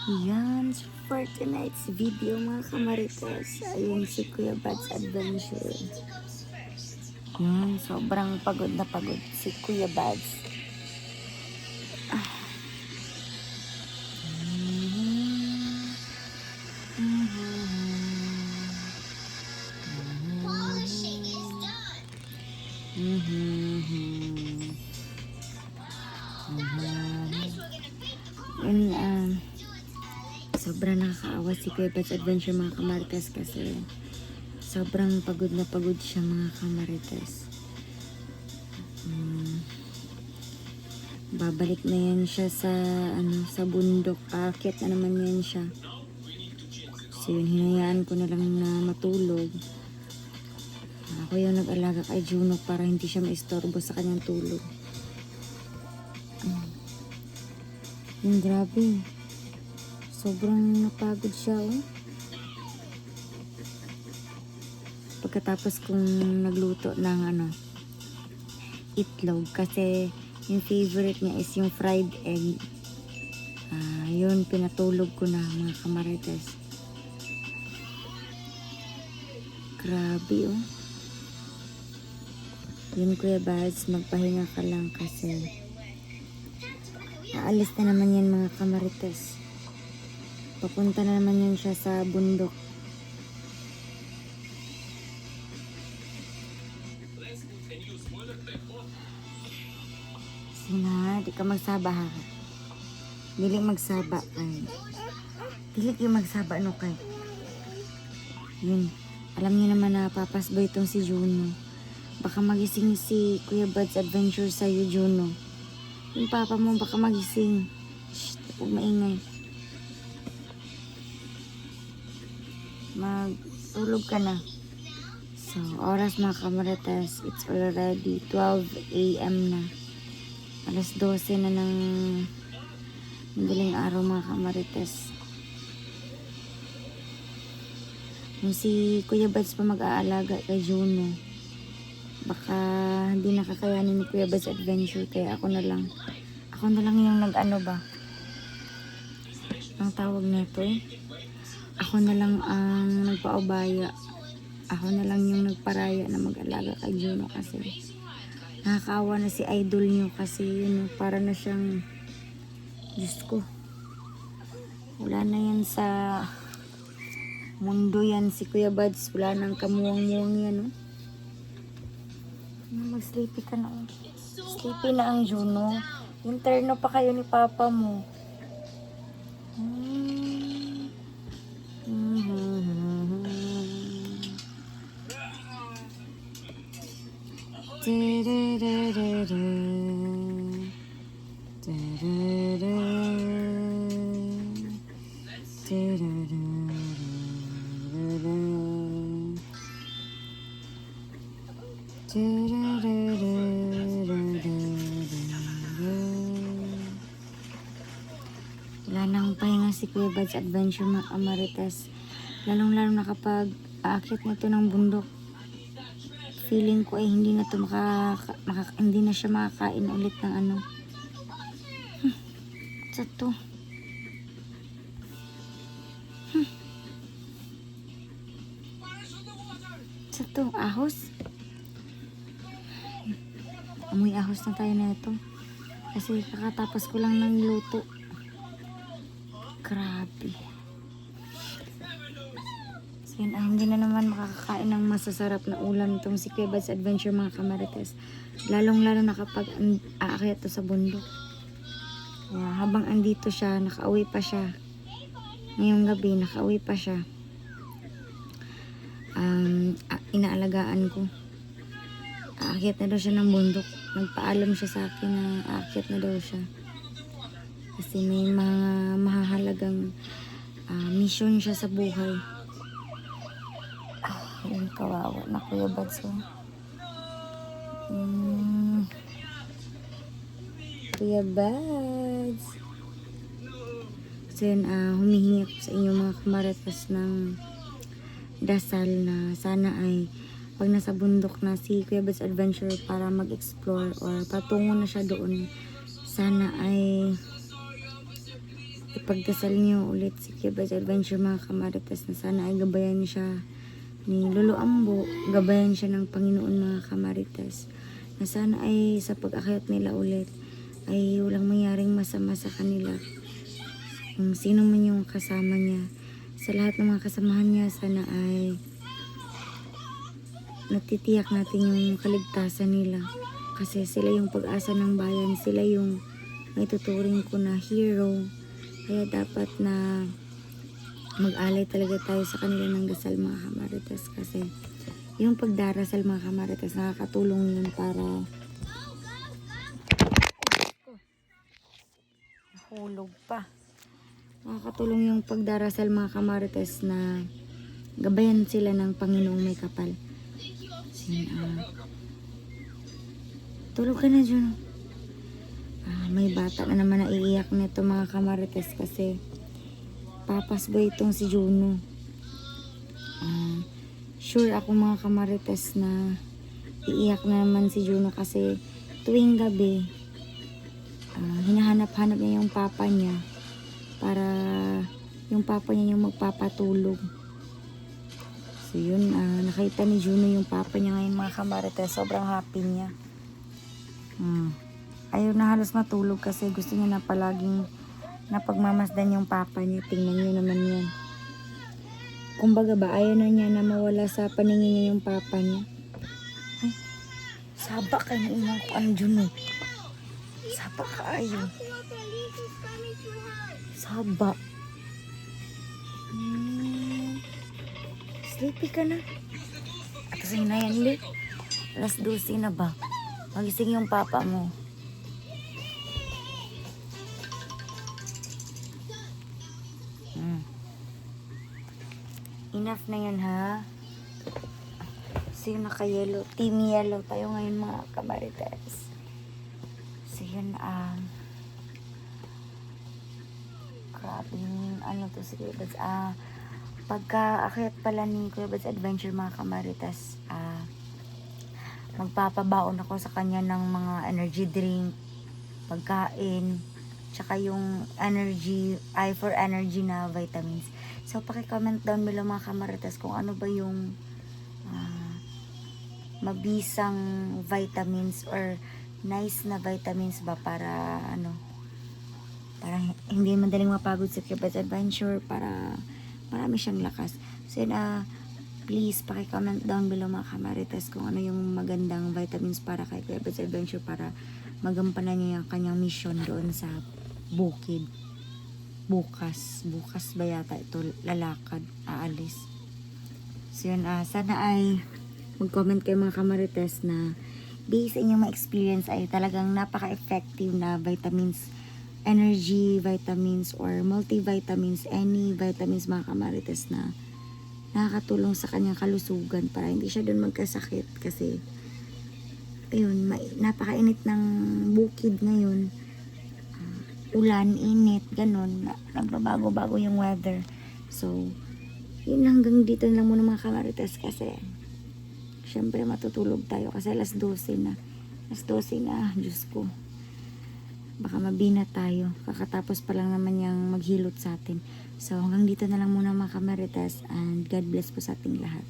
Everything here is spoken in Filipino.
Yan, for tonight's video mga kamarites, ayun si Kuya Bad's Adventure. Yan, sobrang pagod na pagod si Kuya Bad's. Yun, sobrang nakakaawa si Kuya Bad's Adventure mga kamarites kasi sobrang pagod na pagod siya mga kamarites. Babalik na yan siya sa sa bundok. Aakyat na naman yan siya. So yun, hinayaan ko na lang na matulog. Ako yung nag-alaga kay Juno para hindi siya maistorbo sa kanyang tulog. Yung grabe. Sobrang napagod siya, oh. Pagkatapos kong nagluto ng itlog kasi yung favorite niya is yung fried egg. Yun, pinatulog ko na mga kamarites. Grabe, oh. Yun Kuya Bad's, magpahinga ka lang kasi aalis na naman yan mga kamarites. Papunta na naman yan siya sa bundok. Sina, di ka magsaba ha. Dili magsaba kay. Dili kayo magsaba no kay. Yun. Alam niyo naman na papasboy itong si Juno. Baka magising si Kuya Bad's Adventure sa'yo, Juno. Yung papa mo baka magising. Shh, huwag maingay. Magtulog ka na. So, oras mga kamarites, it's already 12 a.m. na. Alas 12 na ng madaling araw mga kamarites. Kung si Kuya Bad's pa mag-aalaga kay Juno, baka hindi nakakayanin ni Kuya Bad's Adventure, kaya ako na lang yung nag-ano ba ang tawag nito eh. Ako na lang ang nagpaubaya. Ako na lang yung nagparaya na mag-alaga kay Juno kasi nakakaawa na si idol nyo kasi yun, para na siyang Diyos ko. Wala na yan sa mundo yan si Kuya Bad's. Wala nang kamuwang-muwang yan, oh. Mag-sleepy ka na, oh. Sleepy na ang Juno. Interno pa kayo ni Papa mo. Wala nang pahinga si Kuya Bad's Adventure mga kamarites. Lalong-lalo na kapag aakyat na ito ng bundok. Feeling ko ay hindi na to hindi na siya makakain ulit ng sa to. Sa to, ahos. Amoy ahos na tayo na ito. Kasi kakatapos ko lang ng luto. Grabe. So yun, hindi na naman makakakain ng masasarap na ulam itong si Kuya Bad's Adventure mga kamarites. Lalong-lalo na kapag aakyat to sa bundok. Kaya habang andito siya, nakauwi pa siya. Ngayong gabi, nakauwi pa siya. Inaalagaan ko. Aakyat na daw siya ng bundok. Nagpaalam siya sa akin na aakyat na daw siya. Kasi may mga mahahalagang mission siya sa buhay. Yung kawawa na Kuya Bad's. Kuya Bad's. So yun, humihingi ako sa inyo mga kamarites ng dasal na sana ay pag nasa bundok na si Kuya Bad's Adventure para mag-explore or patungo na siya doon, sana ay ipagdasal niyo ulit si Kuya Bats Adventure mga kamarites na sana ay gabayan siya ni Lolo Ambo, gabayan siya ng Panginoon mga kamarites, na sana ay sa pag-akyat nila ulit ay walang mangyaring masama sa kanila. Kung sino man yung kasama niya, sa lahat ng mga kasamahan niya, sana ay natitiyak natin yung kaligtasan nila. Kasi sila yung pag-asa ng bayan, sila yung may tuturing ko na hero. Kaya dapat na mag-alay talaga tayo sa kanila ng dasal mga kamarites. Kasi yung pagdarasal mga kamarites, nakakatulong yun para hulog pa. Nakakatulong yung pagdarasal mga kamarites na gabayan sila ng Panginoong may kapal. Tulog ka na, Juno. May bata na naman na iiyak nito mga kamarites kasi papasboy itong si Juno. Sure ako mga kamarites na iiyak na naman si Juno kasi tuwing gabi hinahanap-hanap niya yung papa niya para yung papa niya yung magpapatulog. So yun, nakita ni Juno yung papa niya ngayon mga kamarites. Sobrang happy niya. Ayaw na halos matulog kasi gusto niya na palaging napagmamasdan yung papa niya. Tingnan niyo naman yan. Kumbaga ba, ayaw na niya na mawala sa paningin niya yung papa niya. Ay, saba ka na inang ko ang Juno. Saba ka ayaw. Saba. Sleepy ka na. At sa hinayan, Li. Alas 12 na ba? Magising yung papa mo. Enough na yan, ha? So yun, naka-yellow. Team yellow tayo ngayon mga kamarites. So yun, grabe yung ano to si Kuya Bats. Pagka-akyat pala ni Kuya Bats Adventure mga kamarites, magpapabaon ako sa kanya ng mga energy drink, pagkain, tsaka yung energy, for energy na vitamins. So, paki-comment down below mga kamarites kung ano ba yung mabisang vitamins or nice na vitamins ba para para hindi madaling mapagod sa Kuya Bats Adventure, para marami siyang lakas. So, please, paki-comment down below mga kamarites kung ano yung magandang vitamins para kay Kuya Bats Adventure para magampanan niya yung kanyang mission doon sa bukid. Bukas ba yata ito lalakad, aalis. So yun, sana ay mag-comment kayo mga kamarites na based sa inyong ma-experience ay talagang napaka-effective na vitamins, energy vitamins or multivitamins, any vitamins mga kamarites na nakakatulong sa kanyang kalusugan para hindi siya doon magkasakit. Kasi ayun, napakainit ng bukid ngayon, ulan, init, ganun, nagbabago-bago yung weather. So yun, hanggang dito lang muna mga kamarites kasi syempre matutulog tayo kasi alas 12 na, Diyos ko, baka mabina tayo, kakatapos pa lang naman yung maghilot sa atin. So hanggang dito na lang muna mga kamarites, and God bless po sa ating lahat.